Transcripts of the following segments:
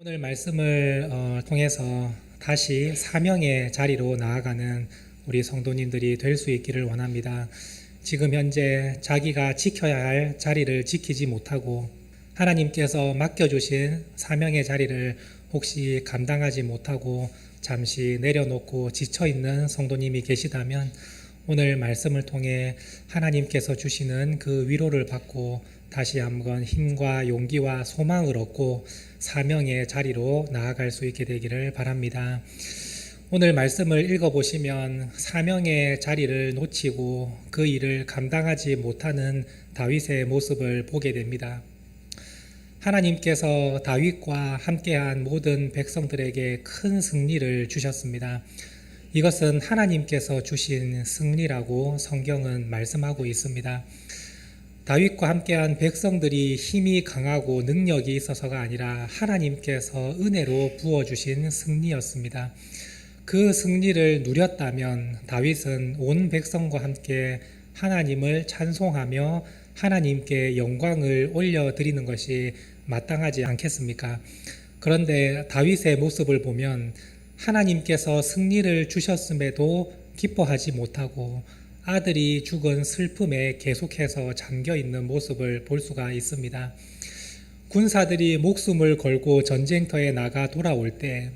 오늘 말씀을 통해서 다시 사명의 자리로 나아가는 우리 성도님들이 될 수 있기를 원합니다. 지금 현재 자기가 지켜야 할 자리를 지키지 못하고 하나님께서 맡겨주신 사명의 자리를 혹시 감당하지 못하고 잠시 내려놓고 지쳐있는 성도님이 계시다면 오늘 말씀을 통해 하나님께서 주시는 그 위로를 받고 다시 한번 힘과 용기와 소망을 얻고 사명의 자리로 나아갈 수 있게 되기를 바랍니다. 오늘 말씀을 읽어보시면 사명의 자리를 놓치고 그 일을 감당하지 못하는 다윗의 모습을 보게 됩니다. 하나님께서 다윗과 함께한 모든 백성들에게 큰 승리를 주셨습니다. 이것은 하나님께서 주신 승리라고 성경은 말씀하고 있습니다. 다윗과 함께한 백성들이 힘이 강하고 능력이 있어서가 아니라 하나님께서 은혜로 부어주신 승리였습니다. 그 승리를 누렸다면 다윗은 온 백성과 함께 하나님을 찬송하며 하나님께 영광을 올려드리는 것이 마땅하지 않겠습니까? 그런데 다윗의 모습을 보면 하나님께서 승리를 주셨음에도 기뻐하지 못하고 아들이 죽은 슬픔에 계속해서 잠겨있는 모습을 볼 수가 있습니다. 군사들이 목숨을 걸고 전쟁터에 나가 돌아올 때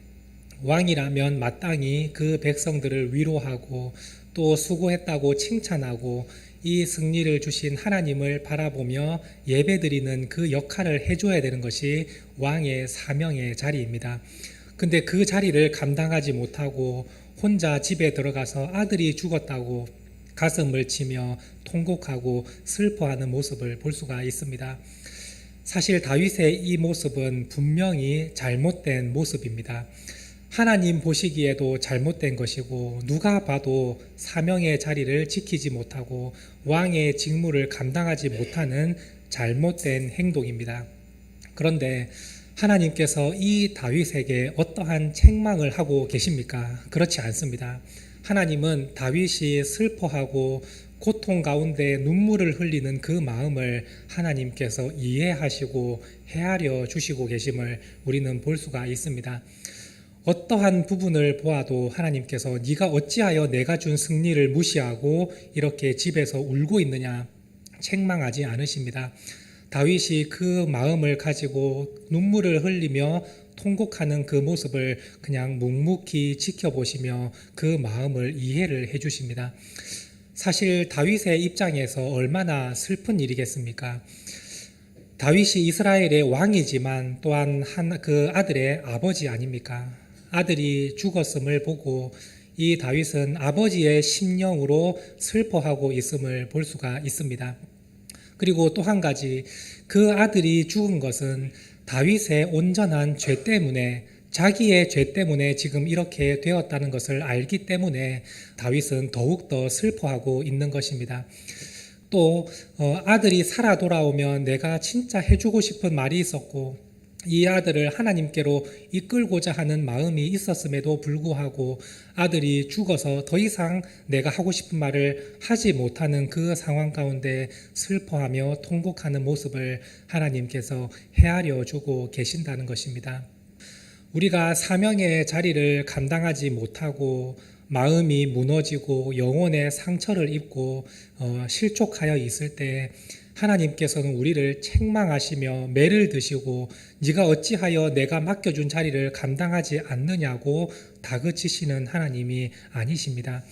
왕이라면 마땅히 그 백성들을 위로하고 또 수고했다고 칭찬하고 이 승리를 주신 하나님을 바라보며 예배드리는 그 역할을 해줘야 되는 것이 왕의 사명의 자리입니다. 근데 그 자리를 감당하지 못하고 혼자 집에 들어가서 아들이 죽었다고 가슴을 치며 통곡하고 슬퍼하는 모습을 볼 수가 있습니다. 사실 다윗의 이 모습은 분명히 잘못된 모습입니다. 하나님 보시기에도 잘못된 것이고 누가 봐도 사명의 자리를 지키지 못하고 왕의 직무를 감당하지 못하는 잘못된 행동입니다. 그런데 하나님께서 이 다윗에게 어떠한 책망을 하고 계십니까? 그렇지 않습니다. 하나님은 다윗이 슬퍼하고 고통 가운데 눈물을 흘리는 그 마음을 하나님께서 이해하시고 헤아려 주시고 계심을 우리는 볼 수가 있습니다. 어떠한 부분을 보아도 하나님께서 네가 어찌하여 내가 준 승리를 무시하고 이렇게 집에서 울고 있느냐 책망하지 않으십니다. 다윗이 그 마음을 가지고 눈물을 흘리며 통곡하는 그 모습을 그냥 묵묵히 지켜보시며 그 마음을 이해를 해주십니다. 사실 다윗의 입장에서 얼마나 슬픈 일이겠습니까? 다윗이 이스라엘의 왕이지만 또한 그 아들의 아버지 아닙니까? 아들이 죽었음을 보고 이 다윗은 아버지의 심령으로 슬퍼하고 있음을 볼 수가 있습니다. 그리고 또 한 가지, 그 아들이 죽은 것은 다윗의 온전한 죄 때문에, 자기의 죄 때문에 지금 이렇게 되었다는 것을 알기 때문에 다윗은 더욱더 슬퍼하고 있는 것입니다. 또 아들이 살아 돌아오면 내가 진짜 해주고 싶은 말이 있었고 이 아들을 하나님께로 이끌고자 하는 마음이 있었음에도 불구하고 아들이 죽어서 더 이상 내가 하고 싶은 말을 하지 못하는 그 상황 가운데 슬퍼하며 통곡하는 모습을 하나님께서 헤아려 주고 계신다는 것입니다. 우리가 사명의 자리를 감당하지 못하고 마음이 무너지고 영혼의 상처를 입고 실족하여 있을 때 하나님께서는 우리를 책망하시며 매를 드시고 네가 어찌하여 내가 맡겨준 자리를 감당하지 않느냐고 다그치시는 하나님이 아니십니다.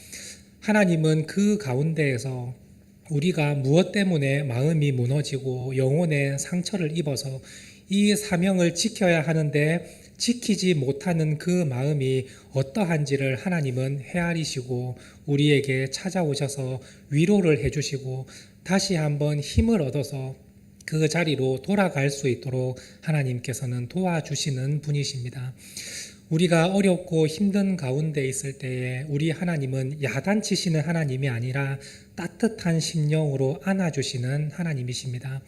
하나님은 그 가운데에서 우리가 무엇 때문에 마음이 무너지고 영혼의 상처를 입어서 이 사명을 지켜야 하는데 지키지 못하는 그 마음이 어떠한지를 하나님은 헤아리시고 우리에게 찾아오셔서 위로를 해주시고 다시 한번 힘을 얻어서 그 자리로 돌아갈 수 있도록 하나님께서는 도와주시는 분이십니다. 우리가 어렵고 힘든 가운데 있을 때에 우리 하나님은 야단치시는 하나님이 아니라 따뜻한 심령으로 안아주시는 하나님이십니다.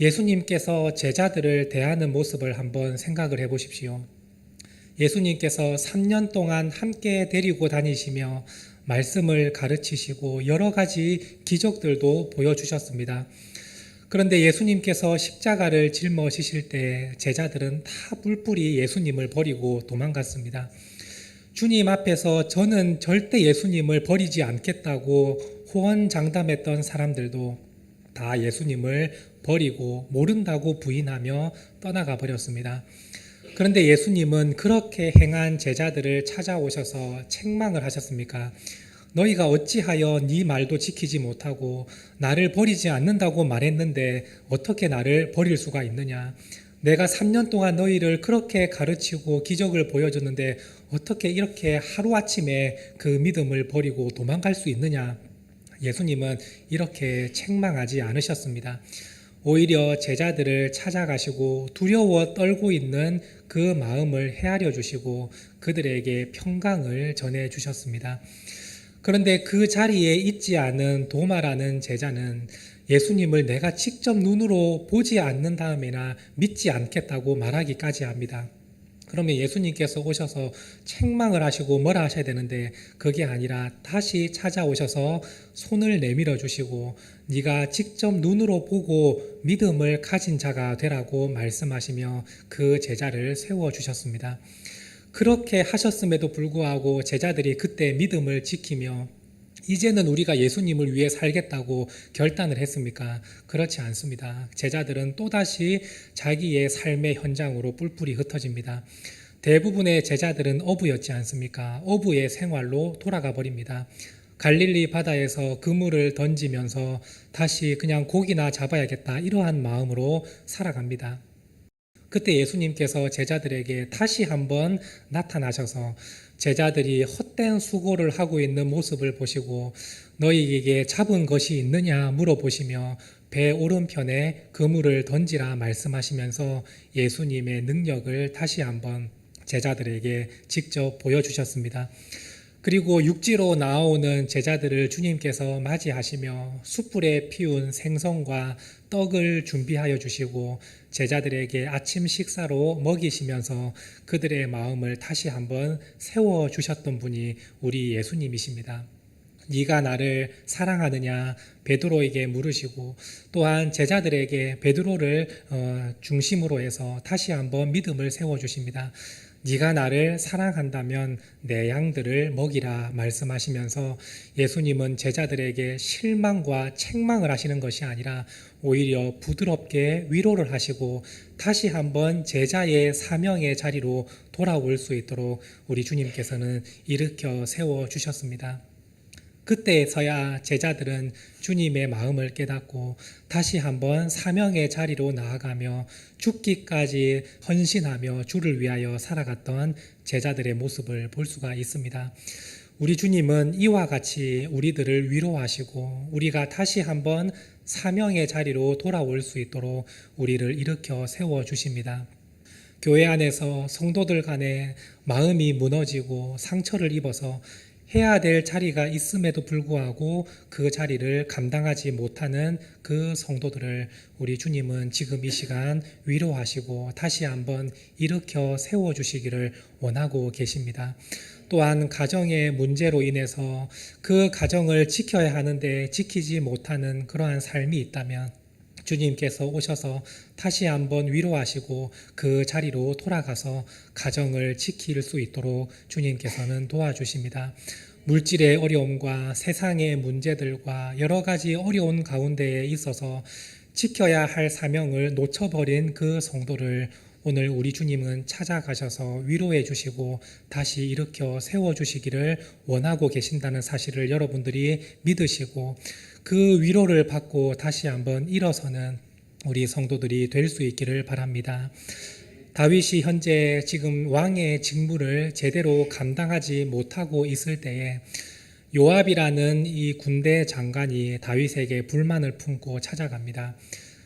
예수님께서 제자들을 대하는 모습을 한번 생각을 해보십시오. 예수님께서 3년 동안 함께 데리고 다니시며 말씀을 가르치시고 여러 가지 기적들도 보여주셨습니다. 그런데 예수님께서 십자가를 짊어지실 때 제자들은 다 뿔뿔이 예수님을 버리고 도망갔습니다. 주님 앞에서 저는 절대 예수님을 버리지 않겠다고 호언장담했던 사람들도 다 예수님을 버리고 모른다고 부인하며 떠나가 버렸습니다. 그런데 예수님은 그렇게 행한 제자들을 찾아오셔서 책망을 하셨습니까? 너희가 어찌하여 네 말도 지키지 못하고 나를 버리지 않는다고 말했는데 어떻게 나를 버릴 수가 있느냐? 내가 3년 동안 너희를 그렇게 가르치고 기적을 보여줬는데 어떻게 이렇게 하루아침에 그 믿음을 버리고 도망갈 수 있느냐? 예수님은 이렇게 책망하지 않으셨습니다. 오히려 제자들을 찾아가시고 두려워 떨고 있는 그 마음을 헤아려 주시고 그들에게 평강을 전해 주셨습니다. 그런데 그 자리에 있지 않은 도마라는 제자는 예수님을 내가 직접 눈으로 보지 않는 다음에나 믿지 않겠다고 말하기까지 합니다. 그러면 예수님께서 오셔서 책망을 하시고 뭐라 하셔야 되는데 그게 아니라 다시 찾아오셔서 손을 내밀어 주시고 네가 직접 눈으로 보고 믿음을 가진 자가 되라고 말씀하시며 그 제자를 세워주셨습니다. 그렇게 하셨음에도 불구하고 제자들이 그때 믿음을 지키며 이제는 우리가 예수님을 위해 살겠다고 결단을 했습니까? 그렇지 않습니다. 제자들은 또다시 자기의 삶의 현장으로 뿔뿔이 흩어집니다. 대부분의 제자들은 어부였지 않습니까? 어부의 생활로 돌아가 버립니다. 갈릴리 바다에서 그물을 던지면서 다시 그냥 고기나 잡아야겠다 이러한 마음으로 살아갑니다. 그때 예수님께서 제자들에게 다시 한번 나타나셔서 제자들이 헛된 수고를 하고 있는 모습을 보시고 너희에게 잡은 것이 있느냐 물어보시며 배 오른편에 그물을 던지라 말씀하시면서 예수님의 능력을 다시 한번 제자들에게 직접 보여주셨습니다. 그리고 육지로 나오는 제자들을 주님께서 맞이하시며 숯불에 피운 생선과 떡을 준비하여 주시고 제자들에게 아침 식사로 먹이시면서 그들의 마음을 다시 한번 세워주셨던 분이 우리 예수님이십니다. 네가 나를 사랑하느냐 베드로에게 물으시고 또한 제자들에게 베드로를 중심으로 해서 다시 한번 믿음을 세워주십니다. 네가 나를 사랑한다면 내 양들을 먹이라 말씀하시면서 예수님은 제자들에게 실망과 책망을 하시는 것이 아니라 오히려 부드럽게 위로를 하시고 다시 한번 제자의 사명의 자리로 돌아올 수 있도록 우리 주님께서는 일으켜 세워주셨습니다. 그때서야 제자들은 주님의 마음을 깨닫고 다시 한번 사명의 자리로 나아가며 죽기까지 헌신하며 주를 위하여 살아갔던 제자들의 모습을 볼 수가 있습니다. 우리 주님은 이와 같이 우리들을 위로하시고 우리가 다시 한번 사명의 자리로 돌아올 수 있도록 우리를 일으켜 세워주십니다. 교회 안에서 성도들 간에 마음이 무너지고 상처를 입어서 해야 될 자리가 있음에도 불구하고 그 자리를 감당하지 못하는 그 성도들을 우리 주님은 지금 이 시간 위로하시고 다시 한번 일으켜 세워주시기를 원하고 계십니다. 또한 가정의 문제로 인해서 그 가정을 지켜야 하는데 지키지 못하는 그러한 삶이 있다면 주님께서 오셔서 다시 한번 위로하시고 그 자리로 돌아가서 가정을 지킬 수 있도록 주님께서는 도와주십니다. 물질의 어려움과 세상의 문제들과 여러 가지 어려운 가운데에 있어서 지켜야 할 사명을 놓쳐버린 그 성도를 오늘 우리 주님은 찾아가셔서 위로해 주시고 다시 일으켜 세워주시기를 원하고 계신다는 사실을 여러분들이 믿으시고 그 위로를 받고 다시 한번 일어서는 우리 성도들이 될 수 있기를 바랍니다. 다윗이 현재 지금 왕의 직무를 제대로 감당하지 못하고 있을 때에 요압이라는 이 군대 장관이 다윗에게 불만을 품고 찾아갑니다.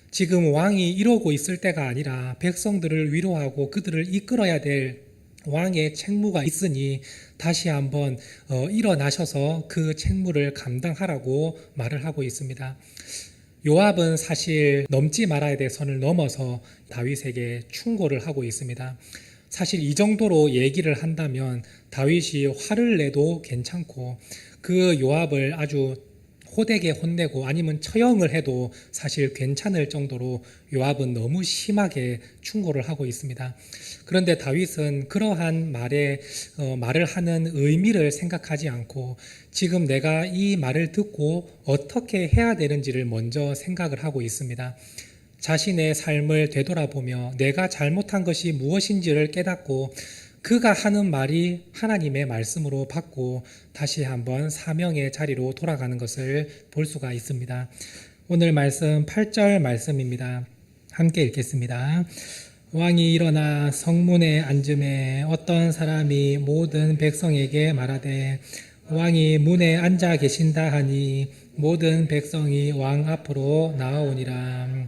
지금 왕이 이러고 있을 때가 아니라 백성들을 위로하고 그들을 이끌어야 될 왕의 책무가 있으니 다시 한번 일어나셔서 그 책무를 감당하라고 말을 하고 있습니다. 요압은 사실 넘지 말아야 될 선을 넘어서 다윗에게 충고를 하고 있습니다. 사실 이 정도로 얘기를 한다면 다윗이 화를 내도 괜찮고 그 요압을 아주 호되게 혼내고 아니면 처형을 해도 사실 괜찮을 정도로 요압은 너무 심하게 충고를 하고 있습니다. 그런데 다윗은 그러한 말을 하는 의미를 생각하지 않고 지금 내가 이 말을 듣고 어떻게 해야 되는지를 먼저 생각을 하고 있습니다. 자신의 삶을 되돌아보며 내가 잘못한 것이 무엇인지를 깨닫고 그가 하는 말이 하나님의 말씀으로 받고 다시 한번 사명의 자리로 돌아가는 것을 볼 수가 있습니다. 오늘 말씀 8절 말씀입니다. 함께 읽겠습니다. 왕이 일어나 성문에 앉음에 어떤 사람이 모든 백성에게 말하되 왕이 문에 앉아 계신다 하니 모든 백성이 왕 앞으로 나아오니라.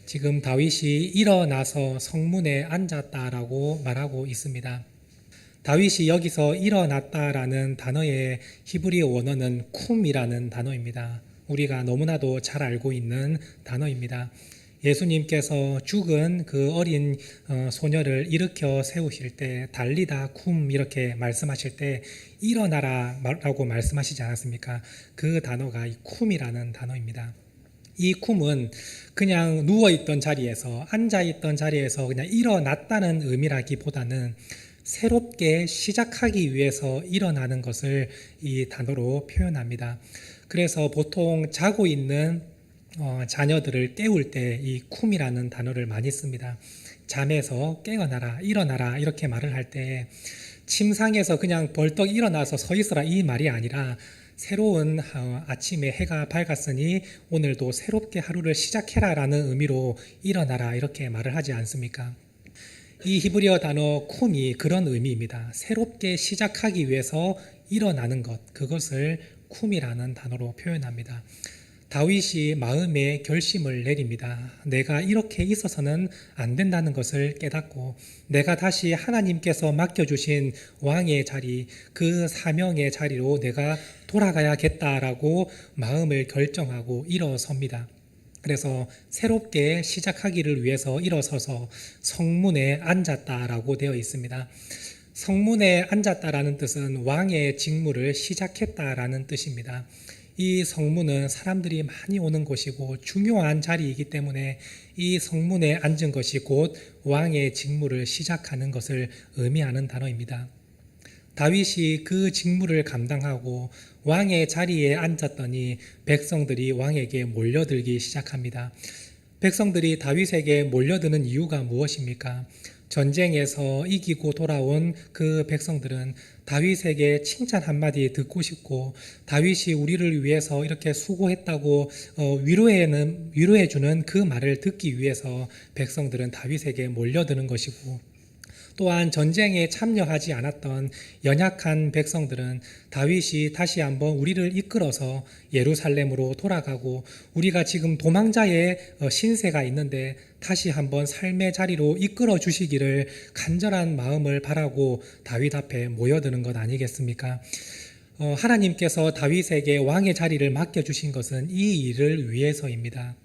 지금 다윗이 일어나서 성문에 앉았다라고 말하고 있습니다. 다윗이 여기서 일어났다라는 단어의 히브리어 원어는 쿰이라는 단어입니다. 우리가 너무나도 잘 알고 있는 단어입니다. 예수님께서 죽은 그 어린 소녀를 일으켜 세우실 때 달리다 쿰 이렇게 말씀하실 때 일어나라 라고 말씀하시지 않았습니까? 그 단어가 이 쿰이라는 단어입니다. 이 쿰은 그냥 누워있던 자리에서 앉아있던 자리에서 그냥 일어났다는 의미라기보다는 새롭게 시작하기 위해서 일어나는 것을 이 단어로 표현합니다. 그래서 보통 자고 있는 자녀들을 깨울 때 이 쿰이라는 단어를 많이 씁니다. 잠에서 깨어나라, 일어나라 이렇게 말을 할 때 침상에서 그냥 벌떡 일어나서 서 있어라 이 말이 아니라 새로운 아침에 해가 밝았으니 오늘도 새롭게 하루를 시작해라 라는 의미로 일어나라 이렇게 말을 하지 않습니까? 이 히브리어 단어 쿰이 그런 의미입니다. 새롭게 시작하기 위해서 일어나는 것, 그것을 쿰이라는 단어로 표현합니다. 다윗이 마음의 결심을 내립니다. 내가 이렇게 있어서는 안 된다는 것을 깨닫고 내가 다시 하나님께서 맡겨주신 왕의 자리, 그 사명의 자리로 내가 돌아가야겠다라고 마음을 결정하고 일어섭니다. 그래서 새롭게 시작하기를 위해서 일어서서 성문에 앉았다라고 되어 있습니다. 성문에 앉았다라는 뜻은 왕의 직무를 시작했다라는 뜻입니다. 이 성문은 사람들이 많이 오는 곳이고 중요한 자리이기 때문에 이 성문에 앉은 것이 곧 왕의 직무를 시작하는 것을 의미하는 단어입니다. 다윗이 그 직무를 감당하고 왕의 자리에 앉았더니 백성들이 왕에게 몰려들기 시작합니다. 백성들이 다윗에게 몰려드는 이유가 무엇입니까? 전쟁에서 이기고 돌아온 그 백성들은 다윗에게 칭찬 한마디 듣고 싶고 다윗이 우리를 위해서 이렇게 수고했다고 위로해주는 그 말을 듣기 위해서 백성들은 다윗에게 몰려드는 것이고 또한 전쟁에 참여하지 않았던 연약한 백성들은 다윗이 다시 한번 우리를 이끌어서 예루살렘으로 돌아가고 우리가 지금 도망자의 신세가 있는데 다시 한번 삶의 자리로 이끌어 주시기를 간절한 마음을 바라고 다윗 앞에 모여드는 것 아니겠습니까? 하나님께서 다윗에게 왕의 자리를 맡겨주신 것은 이 일을 위해서입니다.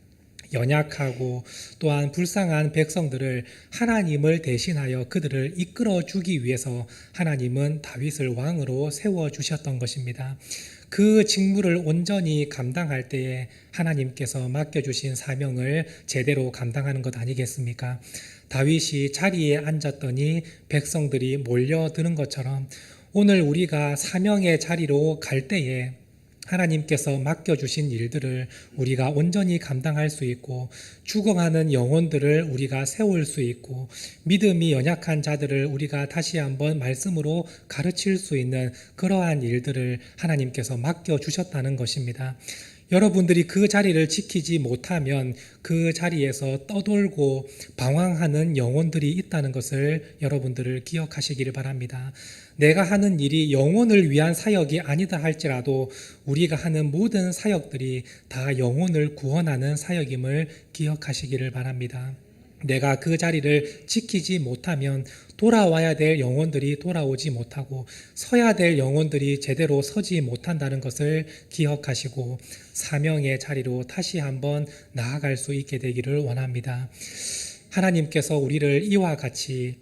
연약하고 또한 불쌍한 백성들을 하나님을 대신하여 그들을 이끌어 주기 위해서 하나님은 다윗을 왕으로 세워주셨던 것입니다. 그 직무를 온전히 감당할 때에 하나님께서 맡겨주신 사명을 제대로 감당하는 것 아니겠습니까? 다윗이 자리에 앉았더니 백성들이 몰려드는 것처럼 오늘 우리가 사명의 자리로 갈 때에 하나님께서 맡겨주신 일들을 우리가 온전히 감당할 수 있고 죽어가는 영혼들을 우리가 세울 수 있고 믿음이 연약한 자들을 우리가 다시 한번 말씀으로 가르칠 수 있는 그러한 일들을 하나님께서 맡겨주셨다는 것입니다. 여러분들이 그 자리를 지키지 못하면 그 자리에서 떠돌고 방황하는 영혼들이 있다는 것을 여러분들을 기억하시기를 바랍니다. 내가 하는 일이 영혼을 위한 사역이 아니다 할지라도 우리가 하는 모든 사역들이 다 영혼을 구원하는 사역임을 기억하시기를 바랍니다. 내가 그 자리를 지키지 못하면 돌아와야 될 영혼들이 돌아오지 못하고 서야 될 영혼들이 제대로 서지 못한다는 것을 기억하시고 사명의 자리로 다시 한번 나아갈 수 있게 되기를 원합니다. 하나님께서 우리를 이와 같이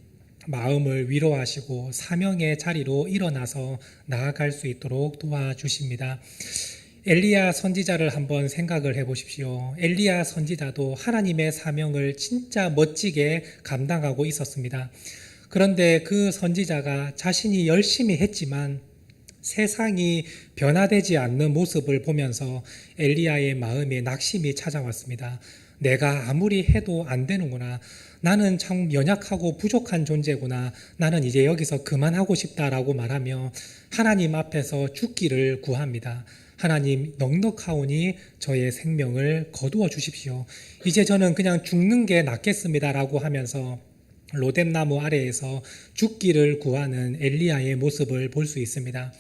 마음을 위로하시고 사명의 자리로 일어나서 나아갈 수 있도록 도와주십니다. 엘리야 선지자를 한번 생각을 해 보십시오. 엘리야 선지자도 하나님의 사명을 진짜 멋지게 감당하고 있었습니다. 그런데 그 선지자가 자신이 열심히 했지만 세상이 변화되지 않는 모습을 보면서 엘리야의 마음에 낙심이 찾아왔습니다. 내가 아무리 해도 안 되는구나. 나는 참 연약하고 부족한 존재구나. 나는 이제 여기서 그만하고 싶다라고 말하며 하나님 앞에서 죽기를 구합니다. 하나님, 넉넉하오니 저의 생명을 거두어 주십시오. 이제 저는 그냥 죽는 게 낫겠습니다라고 하면서 로뎀나무 아래에서 죽기를 구하는 엘리야의 모습을 볼 수 있습니다.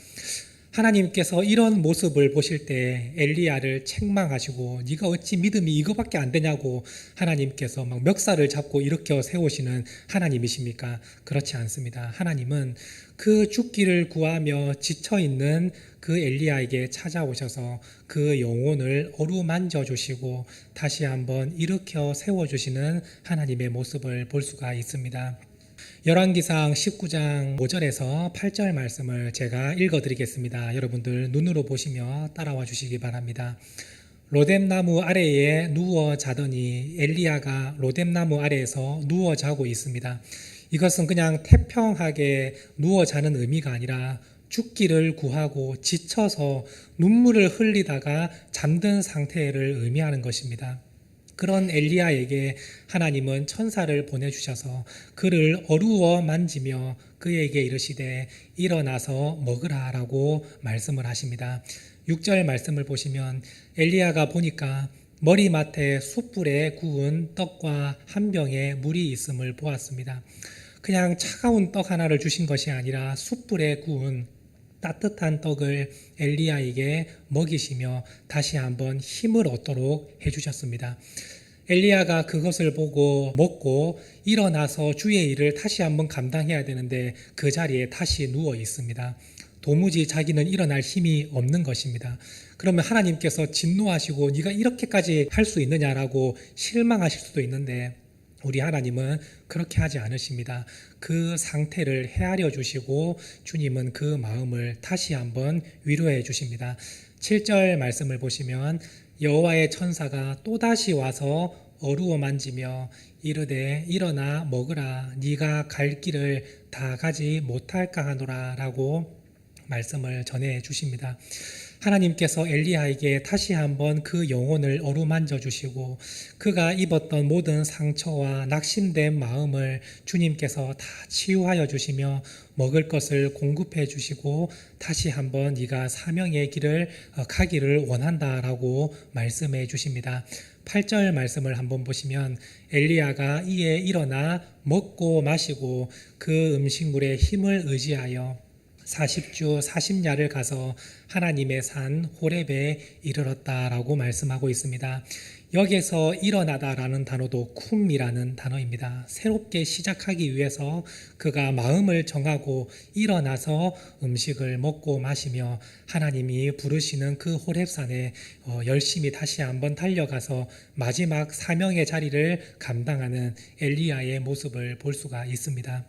하나님께서 이런 모습을 보실 때 엘리야를 책망하시고 네가 어찌 믿음이 이거밖에 안 되냐고 하나님께서 막 멱살을 잡고 일으켜 세우시는 하나님이십니까? 그렇지 않습니다. 하나님은 그 죽기를 구하며 지쳐있는 그 엘리야에게 찾아오셔서 그 영혼을 어루만져 주시고 다시 한번 일으켜 세워주시는 하나님의 모습을 볼 수가 있습니다. 열왕기상 19장 5절에서 8절 말씀을 제가 읽어드리겠습니다. 여러분들 눈으로 보시며 따라와 주시기 바랍니다. 로뎀나무 아래에 누워 자더니 엘리야가 로뎀나무 아래에서 누워 자고 있습니다. 이것은 그냥 태평하게 누워 자는 의미가 아니라 죽기를 구하고 지쳐서 눈물을 흘리다가 잠든 상태를 의미하는 것입니다. 그런 엘리야에게 하나님은 천사를 보내주셔서 그를 어루어 만지며 그에게 이르시되 일어나서 먹으라 라고 말씀을 하십니다. 6절 말씀을 보시면 엘리야가 보니까 머리맡에 숯불에 구운 떡과 한 병에 물이 있음을 보았습니다. 그냥 차가운 떡 하나를 주신 것이 아니라 숯불에 구운 따뜻한 떡을 엘리야에게 먹이시며 다시 한번 힘을 얻도록 해주셨습니다. 엘리야가 그것을 보고 먹고 일어나서 주의 일을 다시 한번 감당해야 되는데 그 자리에 다시 누워 있습니다. 도무지 자기는 일어날 힘이 없는 것입니다. 그러면 하나님께서 진노하시고 네가 이렇게까지 할 수 있느냐라고 실망하실 수도 있는데 우리 하나님은 그렇게 하지 않으십니다. 그 상태를 헤아려 주시고 주님은 그 마음을 다시 한번 위로해 주십니다. 7절 말씀을 보시면 여호와의 천사가 또다시 와서 어루어 만지며 이르되 일어나 먹으라 네가 갈 길을 다 가지 못할까 하노라 라고 말씀을 전해 주십니다. 하나님께서 엘리야에게 다시 한번 그 영혼을 어루만져 주시고 그가 입었던 모든 상처와 낙심된 마음을 주님께서 다 치유하여 주시며 먹을 것을 공급해 주시고 다시 한번 네가 사명의 길을 가기를 원한다라고 말씀해 주십니다. 8절 말씀을 한번 보시면 엘리야가 이에 일어나 먹고 마시고 그 음식물의 힘을 의지하여 40주 40야를 가서 하나님의 산 호렙에 이르렀다라고 말씀하고 있습니다. 여기에서 일어나다라는 단어도 쿰이라는 단어입니다. 새롭게 시작하기 위해서 그가 마음을 정하고 일어나서 음식을 먹고 마시며 하나님이 부르시는 그 호렙산에 열심히 다시 한번 달려가서 마지막 사명의 자리를 감당하는 엘리야의 모습을 볼 수가 있습니다.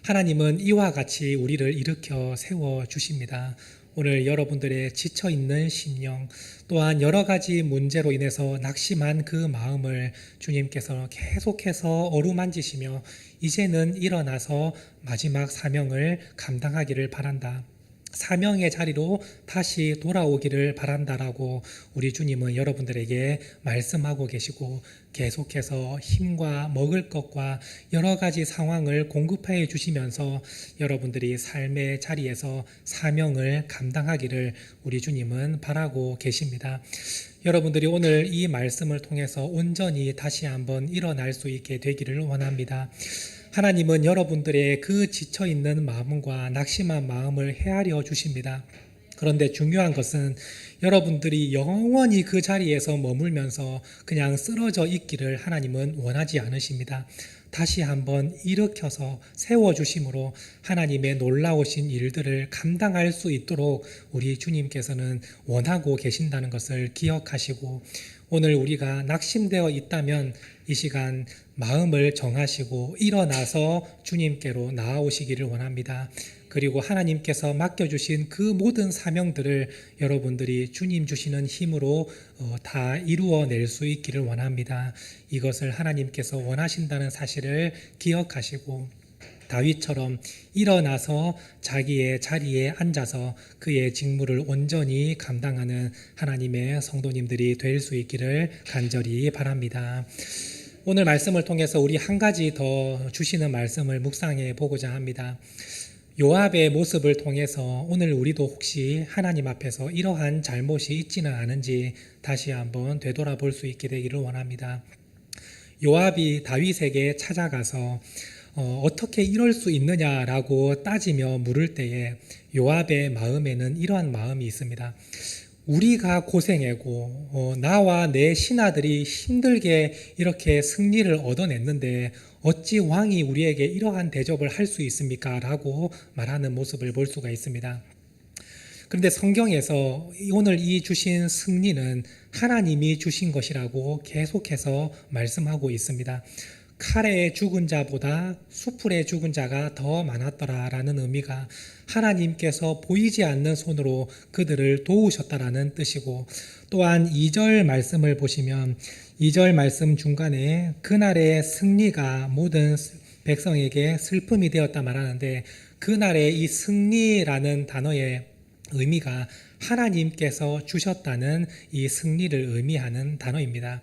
하나님은 이와 같이 우리를 일으켜 세워 주십니다. 오늘 여러분들의 지쳐있는 심령 또한 여러 가지 문제로 인해서 낙심한 그 마음을 주님께서 계속해서 어루만지시며 이제는 일어나서 마지막 사명을 감당하기를 바란다. 사명의 자리로 다시 돌아오기를 바란다라고 우리 주님은 여러분들에게 말씀하고 계시고 계속해서 힘과 먹을 것과 여러 가지 상황을 공급해 주시면서 여러분들이 삶의 자리에서 사명을 감당하기를 우리 주님은 바라고 계십니다. 여러분들이 오늘 이 말씀을 통해서 온전히 다시 한번 일어날 수 있게 되기를 원합니다. 하나님은 여러분들의 그 지쳐있는 마음과 낙심한 마음을 헤아려 주십니다. 그런데 중요한 것은 여러분들이 영원히 그 자리에서 머물면서 그냥 쓰러져 있기를 하나님은 원하지 않으십니다. 다시 한번 일으켜서 세워주심으로 하나님의 놀라우신 일들을 감당할 수 있도록 우리 주님께서는 원하고 계신다는 것을 기억하시고 오늘 우리가 낙심되어 있다면 이 시간 마음을 정하시고 일어나서 주님께로 나아오시기를 원합니다. 그리고 하나님께서 맡겨주신 그 모든 사명들을 여러분들이 주님 주시는 힘으로 다 이루어낼 수 있기를 원합니다. 이것을 하나님께서 원하신다는 사실을 기억하시고 다윗처럼 일어나서 자기의 자리에 앉아서 그의 직무를 온전히 감당하는 하나님의 성도님들이 될 수 있기를 간절히 바랍니다. 오늘 말씀을 통해서 우리 한 가지 더 주시는 말씀을 묵상해 보고자 합니다. 요압의 모습을 통해서 오늘 우리도 혹시 하나님 앞에서 이러한 잘못이 있지는 않은지 다시 한번 되돌아볼 수 있게 되기를 원합니다. 요압이 다윗에게 찾아가서 어떻게 이럴 수 있느냐라고 따지며 물을 때에 요압의 마음에는 이러한 마음이 있습니다. 우리가 고생하고 나와 내 신하들이 힘들게 이렇게 승리를 얻어냈는데 어찌 왕이 우리에게 이러한 대접을 할 수 있습니까? 라고 말하는 모습을 볼 수가 있습니다. 그런데 성경에서 오늘 이 주신 승리는 하나님이 주신 것이라고 계속해서 말씀하고 있습니다. 칼에 죽은 자보다 수풀에 죽은 자가 더 많았더라라는 의미가 하나님께서 보이지 않는 손으로 그들을 도우셨다라는 뜻이고, 또한 2절 말씀을 보시면 2절 말씀 중간에 그날의 승리가 모든 백성에게 슬픔이 되었다 말하는데, 그날의 이 승리라는 단어의 의미가 하나님께서 주셨다는 이 승리를 의미하는 단어입니다.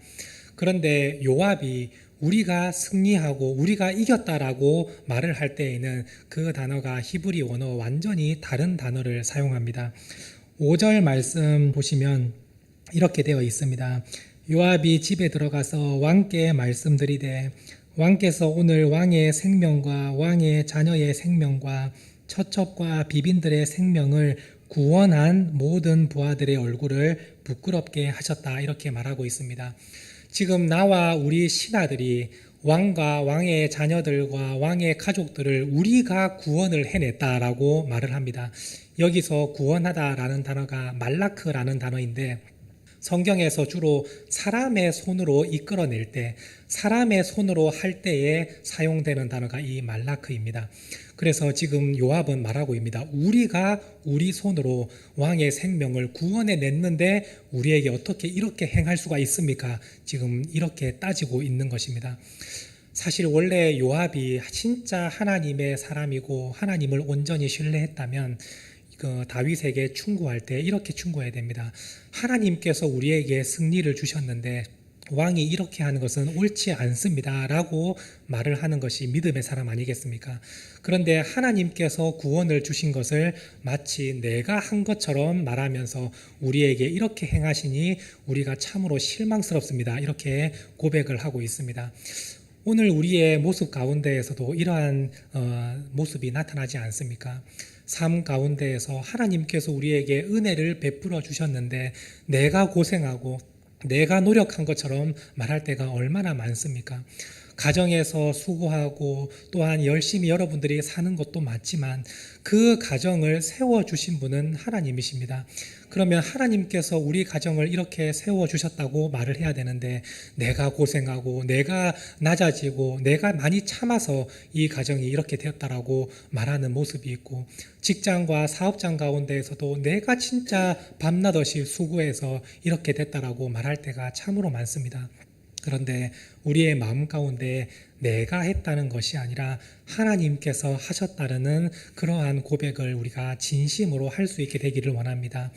그런데 요압이 우리가 승리하고 우리가 이겼다라고 말을 할 때에는 그 단어가 히브리 원어 완전히 다른 단어를 사용합니다. 5절 말씀 보시면 이렇게 되어 있습니다. 요압이 집에 들어가서 왕께 말씀드리되 왕께서 오늘 왕의 생명과 왕의 자녀의 생명과 처첩과 비빈들의 생명을 구원한 모든 부하들의 얼굴을 부끄럽게 하셨다, 이렇게 말하고 있습니다. 지금 나와 우리 신하들이 왕과 왕의 자녀들과 왕의 가족들을 우리가 구원을 해냈다라고 말을 합니다. 여기서 구원하다라는 단어가 말라크라는 단어인데, 성경에서 주로 사람의 손으로 이끌어낼 때, 사람의 손으로 할 때에 사용되는 단어가 이 말라크입니다. 그래서 지금 요압은 말하고 있습니다. 우리가 우리 손으로 왕의 생명을 구원해 냈는데 우리에게 어떻게 이렇게 행할 수가 있습니까? 지금 이렇게 따지고 있는 것입니다. 사실 원래 요압이 진짜 하나님의 사람이고 하나님을 온전히 신뢰했다면 다윗에게 충고할 때 이렇게 충고해야 됩니다. 하나님께서 우리에게 승리를 주셨는데 왕이 이렇게 하는 것은 옳지 않습니다 라고 말을 하는 것이 믿음의 사람 아니겠습니까? 그런데 하나님께서 구원을 주신 것을 마치 내가 한 것처럼 말하면서 우리에게 이렇게 행하시니 우리가 참으로 실망스럽습니다, 이렇게 고백을 하고 있습니다. 오늘 우리의 모습 가운데에서도 이러한 모습이 나타나지 않습니까? 삶 가운데에서 하나님께서 우리에게 은혜를 베풀어 주셨는데 내가 고생하고 내가 노력한 것처럼 말할 때가 얼마나 많습니까? 가정에서 수고하고 또한 열심히 여러분들이 사는 것도 맞지만 그 가정을 세워주신 분은 하나님이십니다. 그러면 하나님께서 우리 가정을 이렇게 세워주셨다고 말을 해야 되는데 내가 고생하고 내가 낮아지고 내가 많이 참아서 이 가정이 이렇게 되었다라고 말하는 모습이 있고, 직장과 사업장 가운데에서도 내가 진짜 밤낮없이 수고해서 이렇게 됐다라고 말할 때가 참으로 많습니다. 그런데 우리의 마음 가운데 내가 했다는 것이 아니라 하나님께서 하셨다는 그러한 고백을 우리가 진심으로 할 수 있게 되기를 원합니다.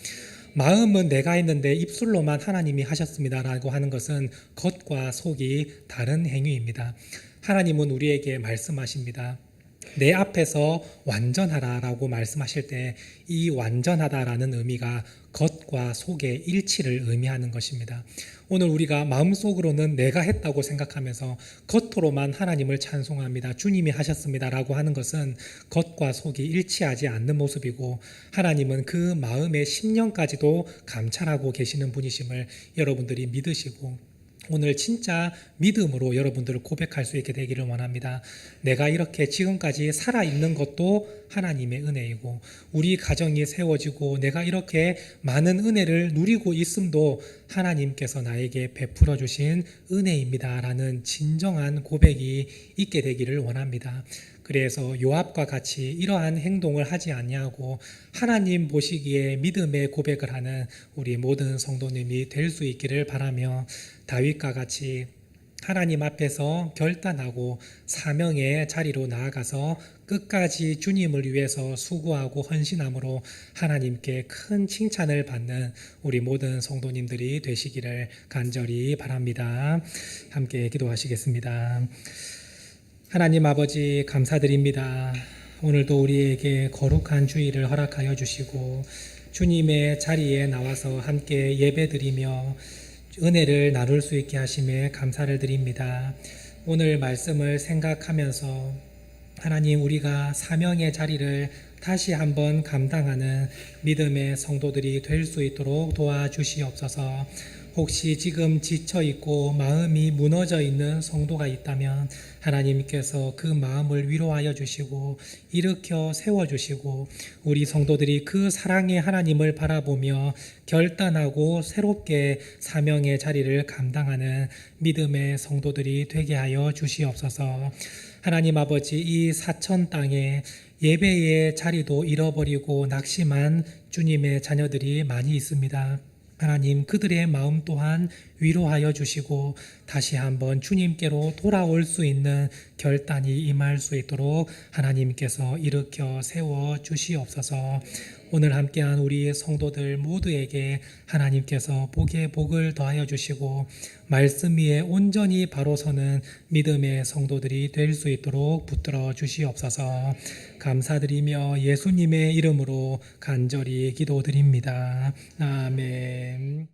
마음은 내가 했는데 입술로만 하나님이 하셨습니다라고 하는 것은 겉과 속이 다른 행위입니다. 하나님은 우리에게 말씀하십니다. 내 앞에서 완전하라라고 말씀하실 때 이 완전하다라는 의미가 겉과 속의 일치를 의미하는 것입니다. 오늘 우리가 마음속으로는 내가 했다고 생각하면서 겉으로만 하나님을 찬송합니다, 주님이 하셨습니다라고 하는 것은 겉과 속이 일치하지 않는 모습이고, 하나님은 그 마음의 심령까지도 감찰하고 계시는 분이심을 여러분들이 믿으시고 오늘 진짜 믿음으로 여러분들을 고백할 수 있게 되기를 원합니다. 내가 이렇게 지금까지 살아있는 것도 하나님의 은혜이고, 우리 가정이 세워지고 내가 이렇게 많은 은혜를 누리고 있음도 하나님께서 나에게 베풀어 주신 은혜입니다 라는 진정한 고백이 있게 되기를 원합니다. 그래서 요압과 같이 이러한 행동을 하지 아니하고 하나님 보시기에 믿음의 고백을 하는 우리 모든 성도님이 될 수 있기를 바라며, 다윗과 같이 하나님 앞에서 결단하고 사명의 자리로 나아가서 끝까지 주님을 위해서 수고하고 헌신함으로 하나님께 큰 칭찬을 받는 우리 모든 성도님들이 되시기를 간절히 바랍니다. 함께 기도하시겠습니다. 하나님 아버지, 감사드립니다. 오늘도 우리에게 거룩한 주일을 허락하여 주시고 주님의 자리에 나와서 함께 예배드리며 은혜를 나눌 수 있게 하심에 감사를 드립니다. 오늘 말씀을 생각하면서 하나님, 우리가 사명의 자리를 다시 한번 감당하는 믿음의 성도들이 될 수 있도록 도와주시옵소서. 혹시 지금 지쳐 있고 마음이 무너져 있는 성도가 있다면 하나님께서 그 마음을 위로하여 주시고 일으켜 세워 주시고, 우리 성도들이 그 사랑의 하나님을 바라보며 결단하고 새롭게 사명의 자리를 감당하는 믿음의 성도들이 되게 하여 주시옵소서. 하나님 아버지, 이 사천 땅에 예배의 자리도 잃어버리고 낙심한 주님의 자녀들이 많이 있습니다. 하나님, 그들의 마음 또한 위로하여 주시고 다시 한번 주님께로 돌아올 수 있는 결단이 임할 수 있도록 하나님께서 일으켜 세워 주시옵소서. 오늘 함께한 우리 성도들 모두에게 하나님께서 복에 복을 더하여 주시고 말씀 위에 온전히 바로 서는 믿음의 성도들이 될 수 있도록 붙들어 주시옵소서. 감사드리며 예수님의 이름으로 간절히 기도드립니다. 아멘.